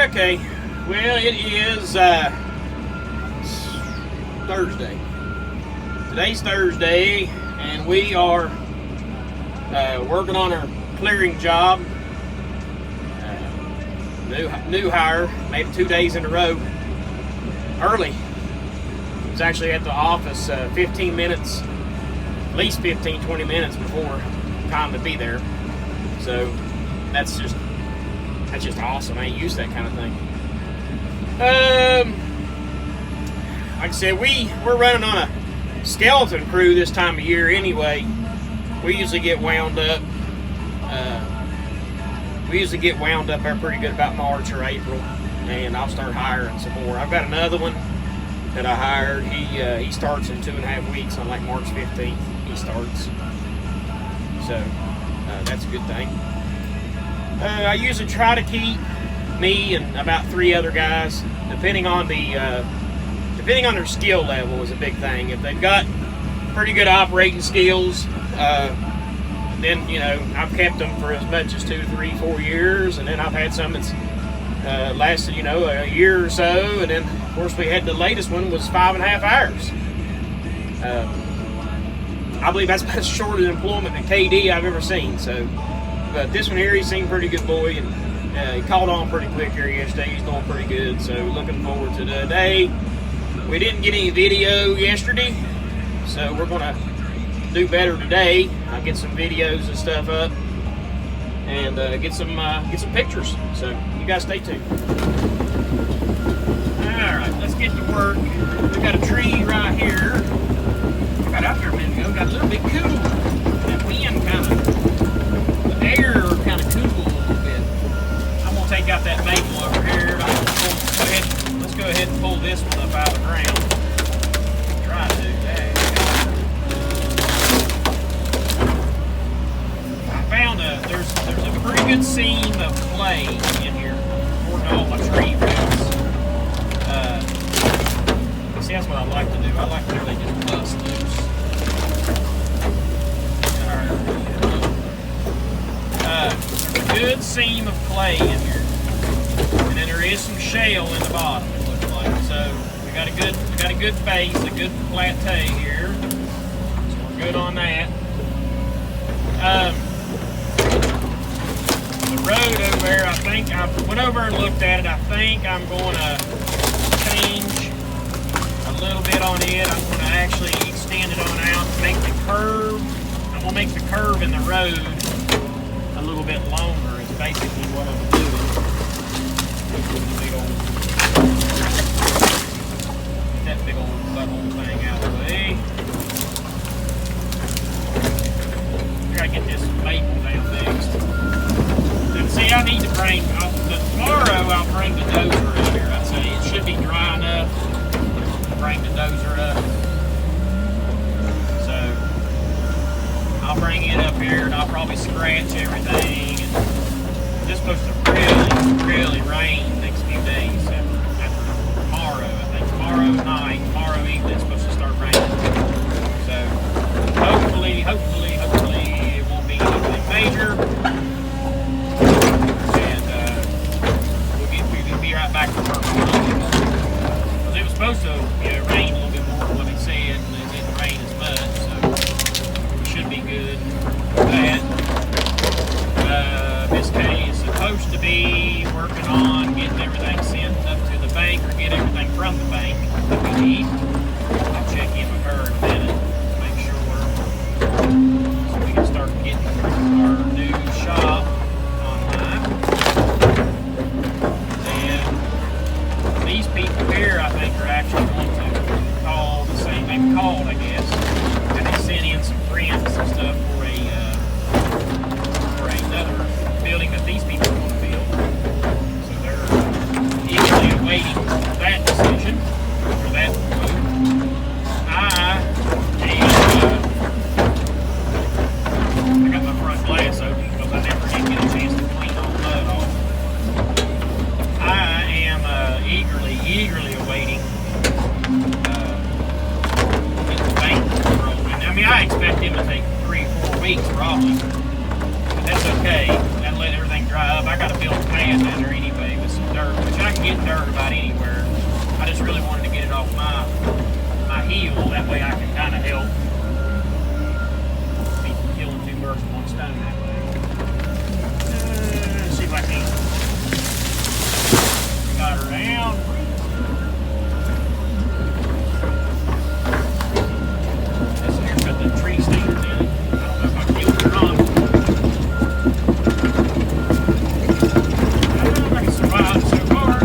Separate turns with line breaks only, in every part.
Okay, well, it is Thursday. Today's Thursday, and we are working on our clearing job. New hire, made it 2 days in a row early. Was actually at the office 15 minutes, at least 15-20 minutes before time to be there. So that's just awesome. I ain't used to that kind of thing. Like I said, we're running on a skeleton crew this time of year anyway. We usually get wound up. There pretty good about March or April, and I'll start hiring some more. I've got another one that I hired. He starts in 2.5 weeks. On like March 15th, he starts. So that's a good thing. I usually try to keep me and about 3 other guys, depending on their skill level is a big thing. If they've got pretty good operating skills, then I've kept them for as much as 2, 3, 4 years, and then I've had some that's lasted a year or so, and then of course we had the latest one was 5.5 hours. I believe that's about as short an employment in KD I've ever seen. So, but this one here, he seemed pretty good boy, and he caught on pretty quick here yesterday. He's doing pretty good, so looking forward to today. We didn't get any video yesterday, so we're gonna do better today. I'll get some videos and stuff up, and get some pictures. So you guys stay tuned. All right, let's get to work. We got a tree right here. I got out there a minute ago. Got a little bit cool. That wind the air kind of cooled a little bit. I'm gonna take out that maple over here. Let's go ahead and pull this one up out of the ground. Try to do that. I found there's a pretty good seam of clay in here for all my tree roots. See, that's what I like to do. I like to really just bust loose. There's a good seam of clay in here, and then there is some shale in the bottom. It looks like so. We got a good base, a good plateau here. So we're good on that. The road over there, I think I went over and looked at it. I think I'm going to change a little bit on it. I'm going to actually extend it on out to make the curve. I'm going to make the curve in the road a little bit longer. Is basically what I'm doing. Get that big old butthole thing out of the way. I gotta get this maple down next. And see, I need to bring tomorrow. I'll bring the dozer in here. I'd say it should be dry enough to bring the dozer up. So I'll bring it up here, and I'll probably scratch everything. And it's supposed to really rain the next few days after tomorrow. I think tomorrow night, tomorrow evening, it's supposed to start raining. So hopefully it won't be anything major. And we'll be right back to work. Because it was supposed to rain a little bit more than what it said, and it didn't rain as much, so we should be good with that. Miss Kay is supposed to be working on getting everything sent up to the bank, or get everything from the bank that we need. I'll check in with her in a minute to make sure, so we can start getting our new shop online. And these people here, I think, are actually going to call the same. They've called, I guess, and they sent in some prints and stuff for another building that these people want to build. So they're eagerly awaiting that decision, or that move. I got my front glass open because I never did get a chance to clean all the mud off. I am eagerly awaiting getting the bank rolling. I mean, I expect him to take 3 or 4 weeks probably. That's okay. That'll let everything dry up. I got to build a pad down there anyway with some dirt, which I get dirt about anywhere. I just really wanted to get it off my heel. That way I can kind of help be killing two birds with one stone that way. Let's see if I can. Got her down. This here got the tree stands in it. I don't know if I can get it or not. I don't know if I can survive so far.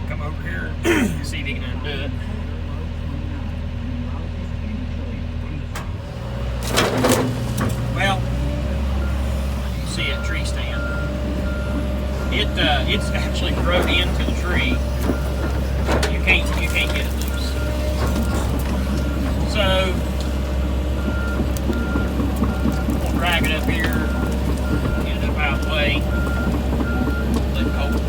Come over here and see if he can undo it. Well, you see a tree stand. It's actually grown into the tree. You can't get it loose. So we'll drag it up here, get it up out of the way, let Colt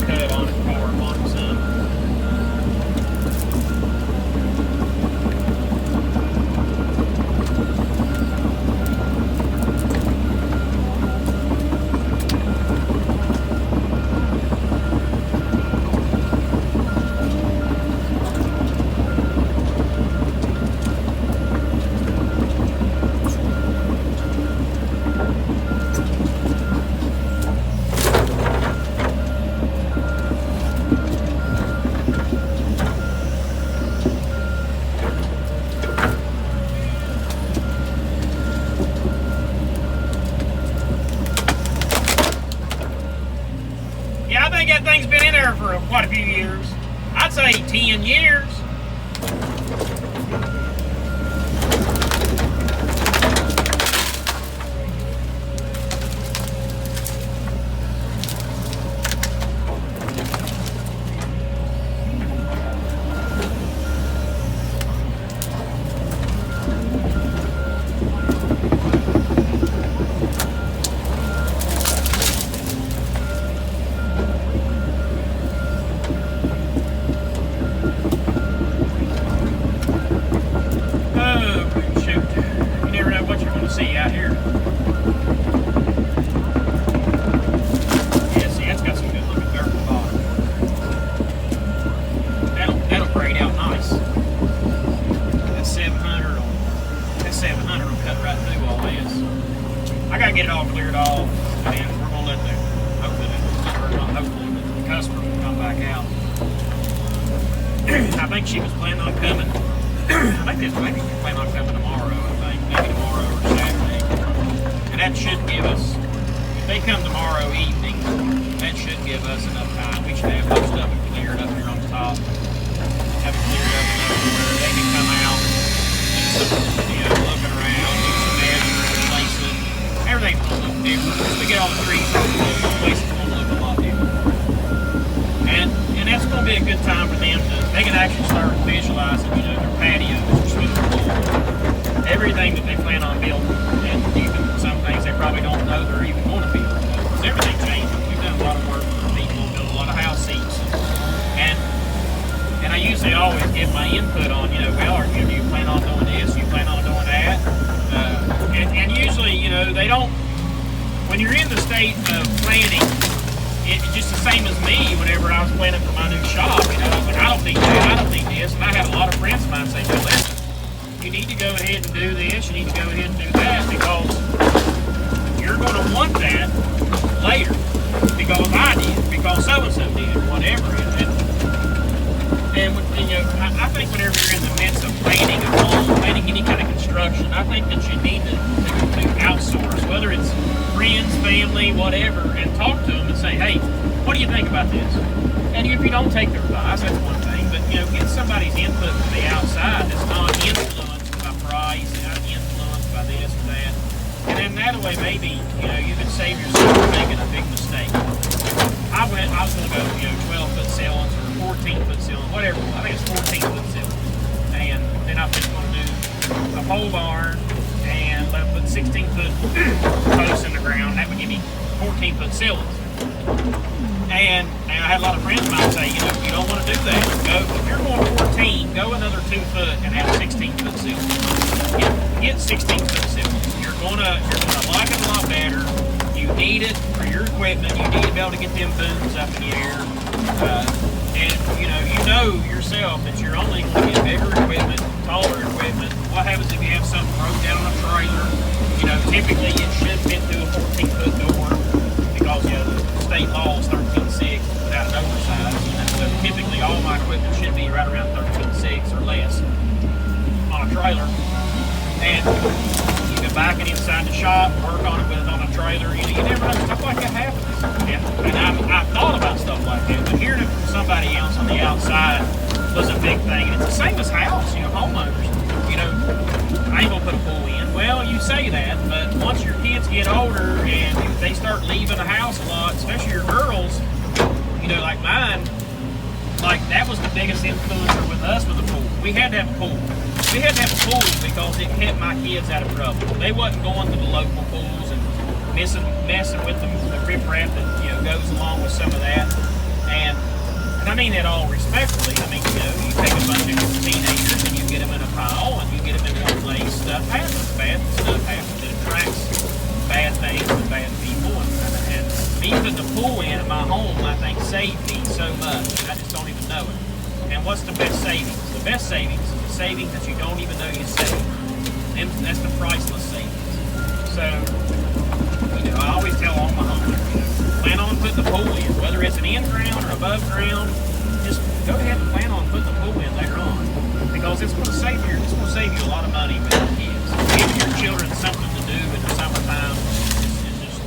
cut on it, forward on some. Yeah, I think that thing's been in there for quite a few years. I'd say 10 years. See out here. Yeah, see, that's got some good looking dirt at the bottom. That'll grade out nice. That 700 will cut right through all this. I gotta get it all cleared off, and we're gonna let the customer will come back out. I think she was planning on coming. I think maybe she's planning on coming tomorrow. Maybe tomorrow or Saturday. And that should give us, if they come tomorrow evening, that should give us enough time. We should have most of it cleared up here on the top. Have it cleared up enough where they can come out, do some, looking around, do some measuring, replacing. Everything's going to look different. Once we get all the trees on the place is going to look a lot different. And that's going to be a good time for them to, they can actually start visualizing, their patios, their swimming pool, everything that they plan on building, and even some things they probably don't know they're even going to build. Because everything changes. We've done a lot of work for people, built a lot of house seats, and I usually always give my input on, well, do you plan on doing this? Do you plan on doing that? And usually, they don't. When you're in the state of planning, it's just the same as me. Whenever I was planning for my new shop, like, I don't need that, I don't need this, and I had a lot of friends of mine say, well, listen. You need to go ahead and do this, you need to go ahead and do that, because you're going to want that later, because I did, because so-and-so did, whatever. And I think whenever you're in the midst of planning a home, planning any kind of construction, I think that you need to outsource, whether it's friends, family, whatever, and talk to them and say, hey, what do you think about this? And if you don't take their advice, that's one thing, but get somebody's input from the outside that's not influenced by price, not influenced by this or that. And then that way maybe, you can save yourself from making a big mistake. I was gonna go, 12-foot ceilings or 14-foot ceilings, whatever. I think it's 14-foot ceilings. And then I was gonna do a pole barn and let them put 16-foot posts in the ground. That would give me 14-foot ceilings.
And I had a lot of friends of mine say, you know, you don't want to do that. Go, if you're going 14, go another 2 foot and have 16 foot seals. Get 16 foot seals. You're gonna like it a lot better. You need it for your equipment. You need to be able to get them booms up in the air. And you know yourself that you're only going to get bigger equipment, taller equipment. What happens if you have something broke down on a trailer? You know, typically it should fit through a 14 foot door because the state law is 13.6 without an oversize. So typically all my equipment should be right around 13.6 or less on a trailer. And you can back it inside the shop, work on it with it on a trailer. You never know, stuff like that happens. Yeah. And I've thought about stuff like that, but hearing it from somebody else on the outside was a big thing. And it's the same as house, homeowners. I ain't gonna put a pool in. Well, you say that, but once your kids get older and they start leaving the house a lot, especially your girls, like mine, like that was the biggest influencer with us with the pool. We had to have a pool. We had to have a pool because it kept my kids out of trouble. They wasn't going to the local pools and messing with the riprap that goes along with some of that. And I mean that all respectfully. I mean, you take a bunch of teenagers and you get them in a pile and you get them in one place. Stuff happens. Bad stuff happens. It attracts bad things and bad people. And even the pool in my home, I think, saved me so much. I just don't even know it. And what's the best savings? The best savings is the savings that you don't even know you saved. That's the priceless savings. So, I always tell all my homeowners, plan on putting the pool in, whether it's an in-ground or above ground. Just go ahead and plan on putting the pool in later on, because it's going to save you a lot of money with your kids. Giving your children something to do in the summertime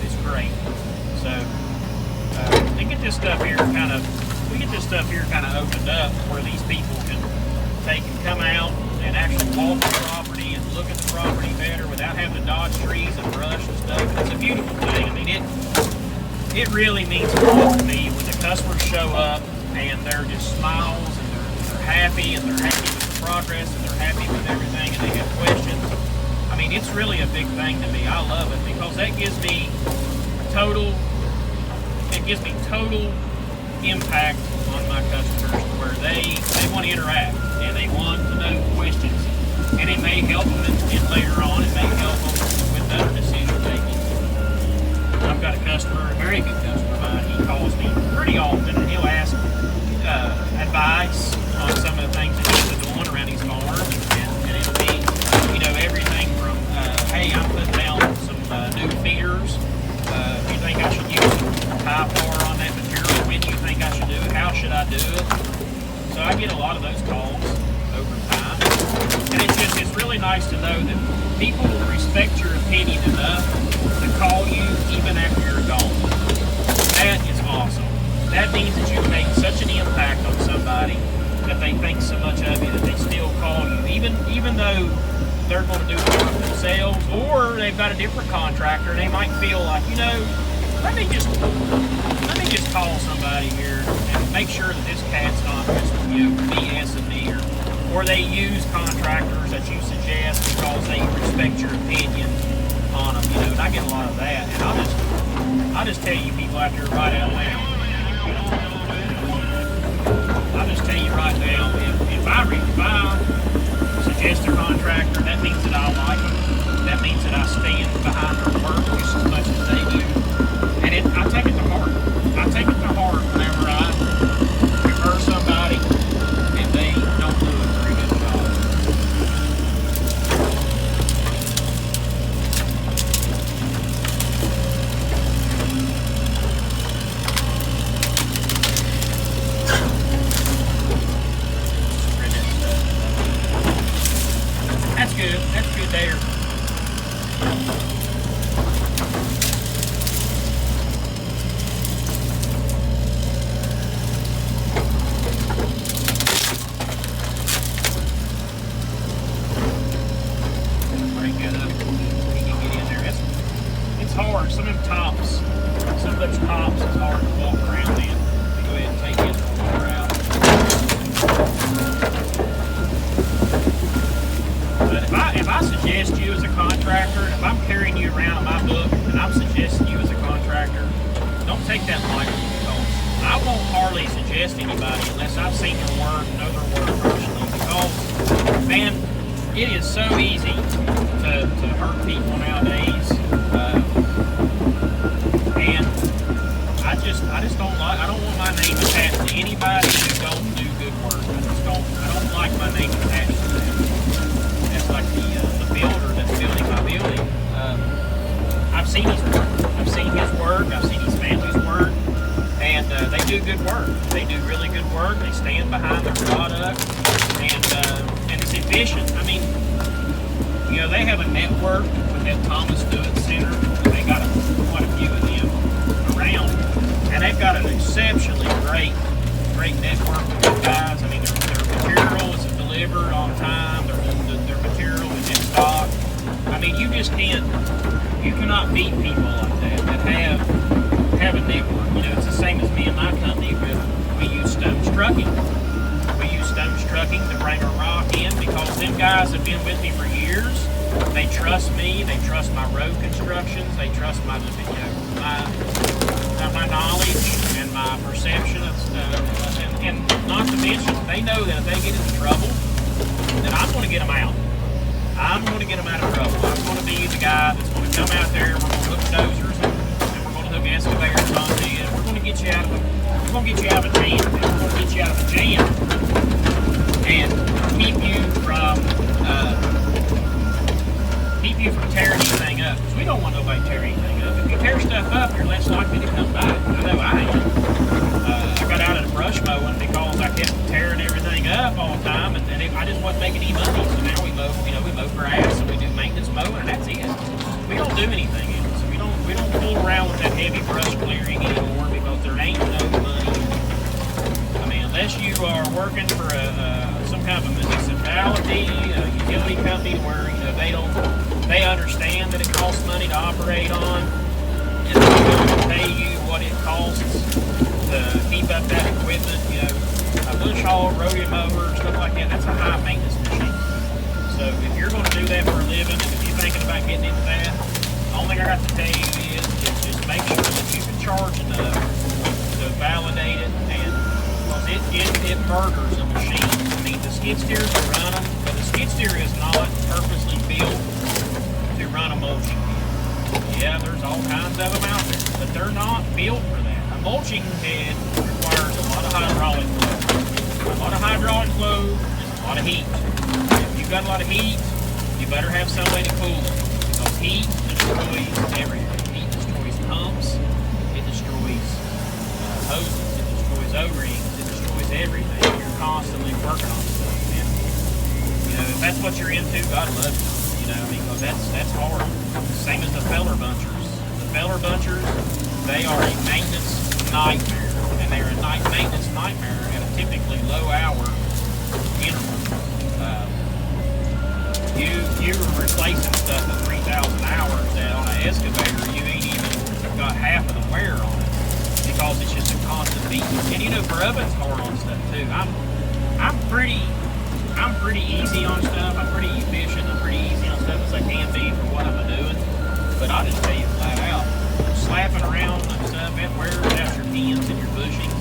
is great. So we get this stuff here kind of opened up where these people can take and come out and actually walk the property and look at the property better without having to dodge trees and brush and stuff. And it's a beautiful thing. I mean, it really means a lot to me when the customers show up and they're just smiles and they're happy and they're happy with the progress and they're happy with everything and they have questions. I mean, it's really a big thing to me. I love it because that gives me total impact on my customers where they want to interact and they want to know questions, and it may help them and later on it may help them with better decision making. I've got a customer, a very good customer of mine. He calls me pretty often and he'll ask advice on some of the things that he's doing around his farm, and it'll be everything from hey, I'm putting down some new feeders. Do you think I should use high power on that material? When do you think I should do it? How should I do it? So I get a lot of those calls over time. And it's really nice to know that people will respect your opinion enough to call you even after you're gone. That is awesome. That means that you've made such an impact on somebody that they think so much of you that they still call you, even though they're going to do the work themselves, or they've got a different contractor and they might feel like, let me just call somebody here and make sure that this cat's not just BSing me, or they use contractors that you suggest because they respect your opinion on them, and I get a lot of that. And I'll just tell you people out there right out loud. I'll just tell you right now, if I suggest a contractor, that means that I like them. That means that I stand behind their work just as much as they do. And I take it to heart. I take it to heart whenever I refer somebody and they don't do a very good job. That's good. That's good there. take that lightly because I won't hardly suggest anybody unless I've seen their work, know their work personally. Because, man, it is so easy to hurt people nowadays, and I just don't like. I don't want my name attached to anybody who don't do good work. I don't like my name attached to that. That's like the builder that's building my building. I've seen his work. I've seen his work. I've seen his family's work, and they do good work. They do really good work. They stand behind their product, and it's efficient. I mean, you know, they have a network with that Thomas Stewart Center. They got quite a few of them around, and they've got an exceptionally great network with those guys. I mean, their material is delivered on time. Their material is in stock. I mean, you cannot beat people like that have a network. You know, it's the same as me and my company. We use Stone's Trucking. We use Stone's Trucking to bring our rock in because them guys have been with me for years. They trust me. They trust my road constructions. They trust my knowledge and my perception of stuff. And not to mention, they know that if they get into trouble, then I'm going to get them out. I'm going to get them out of trouble. I'm going to be the guy that's going to come out there. We're going to hook dozers and we're going to hook excavators onto you. And we're going to get you out of a jam. We're going to get you out of a jam and keep you from tearing anything up. Because we don't want nobody to tear anything up. If you tear stuff up, you're less likely to come back. I know I am. I got out of the brush mowing because I kept tearing everything up all the time, and then I just wasn't making any money. So now we mow grass and we do maintenance mowing, and that's it. We don't do anything else. We don't fool around with that heavy brush clearing anymore because there ain't no money. I mean, unless you are working for some kind of a municipality, a utility company, where they understand that it costs money to operate on, and they're going to pay you what it costs to keep up that equipment. You know, a bush hog, rodeo mower, stuff like that. That's a high maintenance machine. So if you're going to do that for a living, and if you're thinking about getting into that, the only thing I got to tell you is just make sure that you can charge enough to validate it, and because it murders a machine. I mean, the skid steers will run them, but the skid steer is not purposely built to run a mulching head. Yeah, there's all kinds of them out there, but they're not built for that. A mulching head requires a lot of hydraulic flow. A lot of hydraulic flow is a lot of heat. If you've got a lot of heat, you better have some way to cool it, because heat destroys everything. Heat destroys pumps, it destroys hoses, it destroys O-rings, it destroys everything. You're constantly working on stuff. And, you know, if that's what you're into, God love you. You know, because that's hard. Same as the feller bunchers. The feller bunchers, they are a maintenance nightmare, and they're a maintenance nightmare at a typically low hour interval. You were replacing stuff at 3,000 hours that on an excavator you ain't even got half of the wear on it, because it's just a constant beat. And you know, grubbing's hard on stuff too. I'm pretty easy on stuff. I'm pretty efficient. I'm pretty easy on stuff as I can be for what I'm doing. But I'll just tell you flat out, slapping around and stuff, it wears out your pins and your bushings.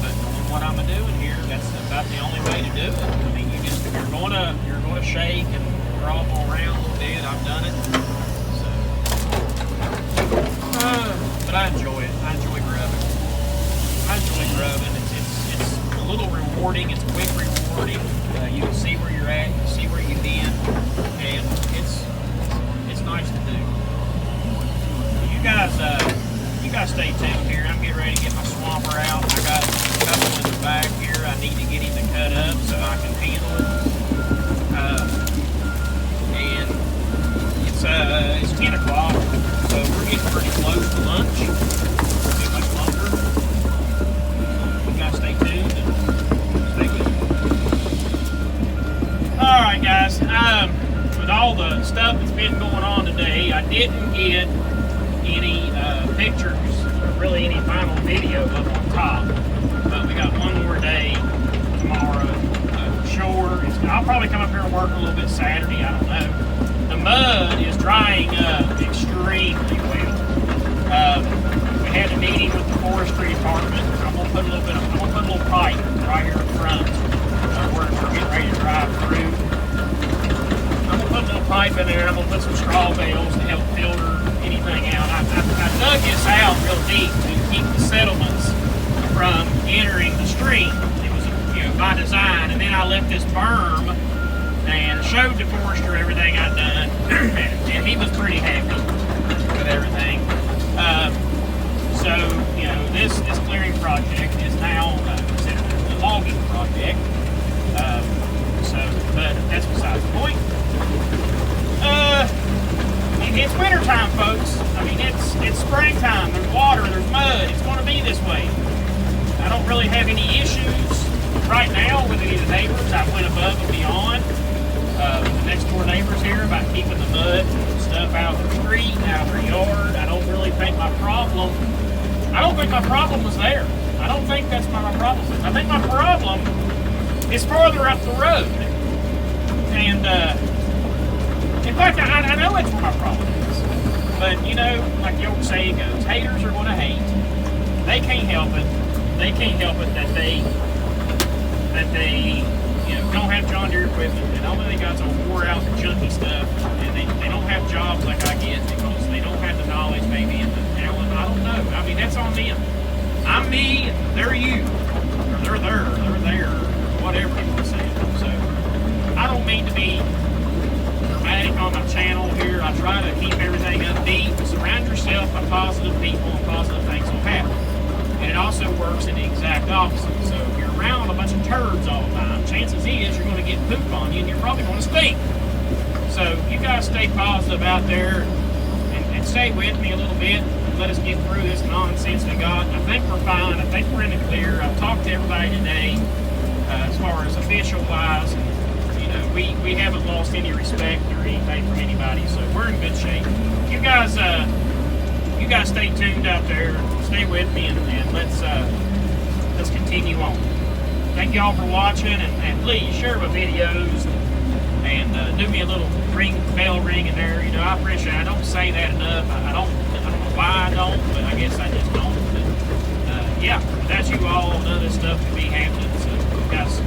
But doing what I'm doing here, that's about the only way to do it. I mean, you're gonna shake and grovel around a little bit. I've done it. So, but I enjoy it. I enjoy grubbing. It's a little rewarding. It's quick rewarding. You can see where you're at. You can see where you've been, and it's nice to do. You guys stay tuned here. I'm getting ready to get my swamper out. I got a couple in the back here. I need to get him to cut up so I can handle it. And it's 10 o'clock, so we're getting pretty close to lunch. It'll be much longer. You guys stay tuned and stay with me. Alright guys, with all the stuff that's been going on today, I didn't get any pictures, or really any final video up on top. But we got one more day tomorrow. Sure, I'll probably come up here and work a little bit Saturday, I don't know. The mud is drying up extremely well. We had to dig meeting with the forestry department. I'm gonna put a little pipe right here in front. We're getting ready to drive through. I'm gonna put a little pipe in there. I'm gonna put some straw bales to help filter anything out. I dug this out real deep to keep the settlements from entering the stream. It was, by design. And then I left this berm and showed the forester everything I'd done, and he was pretty happy with everything. So this clearing project is now considered a logging project. But that's besides the point. It's wintertime, folks. I mean, it's springtime. There's water. There's mud. It's going to be this way. I don't really have any issues right now with any of the neighbors. I went above and beyond with the next door neighbors here about keeping the mud and stuff out of the street, out of their yard. I don't really think my problem. I don't think my problem was there. I don't think that's where my problem is. I think my problem is farther up the road. And in fact, I know that's where my problem is. But like the old saying goes, haters are going to hate. They can't help it. They can't help it that they don't have John Deere equipment, and all they got is wore out junky stuff, and they don't have jobs like I get because they don't have the knowledge maybe and the talent. I don't know. I mean, that's on them. I'm me, they're you, or they're there, or whatever you want to say. So I don't mean to be dramatic on my channel here. I try to keep everything upbeat. Surround yourself by positive people, and positive things will happen. And it also works in the exact opposite. So if you're around a bunch of turds all the time, chances is you're going to get poop on you and you're probably going to stink. So you guys stay positive out there and stay with me a little bit. Let us get through this nonsense we got. I think we're fine. I think we're in the clear. I've talked to everybody today as far as official wise. And, we haven't lost any respect or anything from anybody. So we're in good shape. You guys stay tuned out there. Stay with me and let's continue on. Thank you all for watching, and please share my videos and do me a little bell ring in there. I appreciate it. I don't say that enough. I don't know why I don't, but I guess I just don't. But, yeah, without you all, none of this stuff would be happening. So guys,